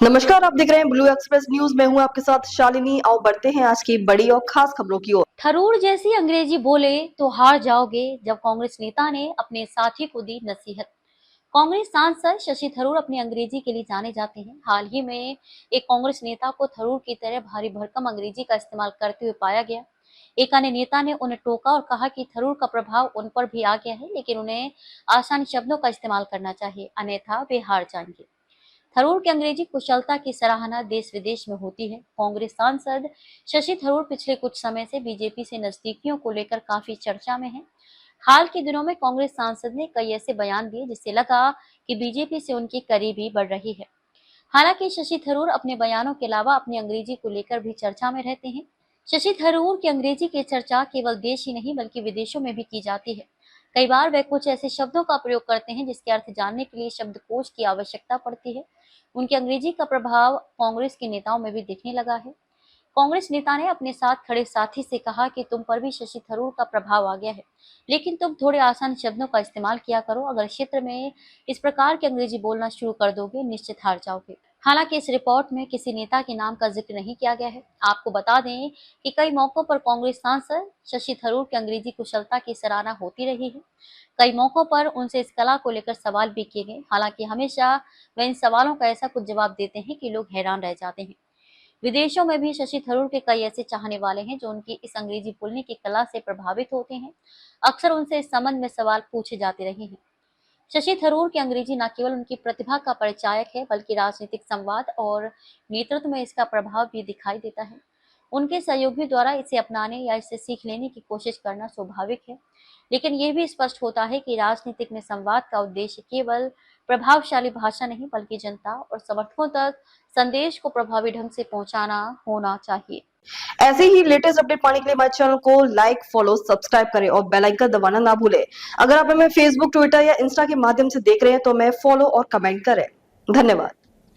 नमस्कार, आप देख रहे हैं ब्लू एक्सप्रेस न्यूज। मैं हूं आपके साथ शालिनी। आओ बढ़ते हैं आज की बड़ी और खास खबरों की ओर। थरूर जैसी अंग्रेजी बोले तो हार जाओगे, जब कांग्रेस नेता ने अपने साथी को दी नसीहत। कांग्रेस सांसद शशि थरूर अपनी अंग्रेजी के लिए जाने जाते हैं। हाल ही में एक कांग्रेस नेता को थरूर की तरह भारी भरकम अंग्रेजी का इस्तेमाल करते हुए पाया गया। एक अन्य नेता ने उन्हें टोका और कहा कि थरूर का प्रभाव उन पर भी आ गया है, लेकिन उन्हें आसान शब्दों का इस्तेमाल करना चाहिए, अन्यथा वे हार जाएंगे। थरूर की अंग्रेजी कुशलता की सराहना देश विदेश में होती है। कांग्रेस सांसद शशि थरूर पिछले कुछ समय से बीजेपी से नजदीकियों को लेकर काफी चर्चा में हैं। हाल के दिनों में कांग्रेस सांसद ने कई ऐसे बयान दिए जिससे लगा कि बीजेपी से उनकी करीबी बढ़ रही है। हालांकि शशि थरूर अपने बयानों के अलावा अपनी अंग्रेजी को लेकर भी चर्चा में रहते हैं। शशि थरूर की अंग्रेजी की चर्चा केवल देश ही नहीं बल्कि विदेशों में भी की जाती है। कई बार वे कुछ ऐसे शब्दों का प्रयोग करते हैं जिसके अर्थ जानने के लिए शब्दकोश की आवश्यकता पड़ती है। उनकी अंग्रेजी का प्रभाव कांग्रेस के नेताओं में भी दिखने लगा है। कांग्रेस नेता ने अपने साथ खड़े साथी से कहा कि तुम पर भी शशि थरूर का प्रभाव आ गया है, लेकिन तुम थोड़े आसान शब्दों का इस्तेमाल किया करो। अगर क्षेत्र में इस प्रकार की अंग्रेजी बोलना शुरू कर दोगे, निश्चित हार जाओगे। हालांकि इस रिपोर्ट में किसी नेता के नाम का जिक्र नहीं किया गया है। आपको बता दें कि कई मौकों पर कांग्रेस सांसद शशि थरूर की अंग्रेजी कुशलता की सराहना होती रही है। कई मौकों पर उनसे इस कला को लेकर सवाल भी किए गए। हालांकि हमेशा वे इन सवालों का ऐसा कुछ जवाब देते हैं कि लोग हैरान रह जाते हैं। विदेशों में भी शशि थरूर के कई ऐसे चाहने वाले हैं जो उनकी इस अंग्रेजी बोलने की कला से प्रभावित होते हैं। अक्सर उनसे इस संबंध में सवाल पूछे जाते रहे हैं। शशि थरूर की अंग्रेजी न केवल उनकी प्रतिभा का परिचायक है, बल्कि राजनीतिक संवाद और नेतृत्व में इसका प्रभाव भी दिखाई देता है। उनके सहयोगियों द्वारा इसे अपनाने या इसे सीख लेने की कोशिश करना स्वाभाविक है, लेकिन यह भी स्पष्ट होता है कि राजनीतिक में संवाद का उद्देश्य केवल प्रभावशाली भाषा नहीं बल्कि जनता और समर्थकों तक संदेश को प्रभावी ढंग से पहुंचाना होना चाहिए। ऐसे ही लेटेस्ट अपडेट पाने के लिए हमारे चैनल को लाइक, फॉलो, सब्सक्राइब करें और बेल आइकन दबाना ना भूलें। अगर आप हमें फेसबुक, ट्विटर या इंस्टा के माध्यम से देख रहे हैं तो हमें फॉलो और कमेंट करें। धन्यवाद।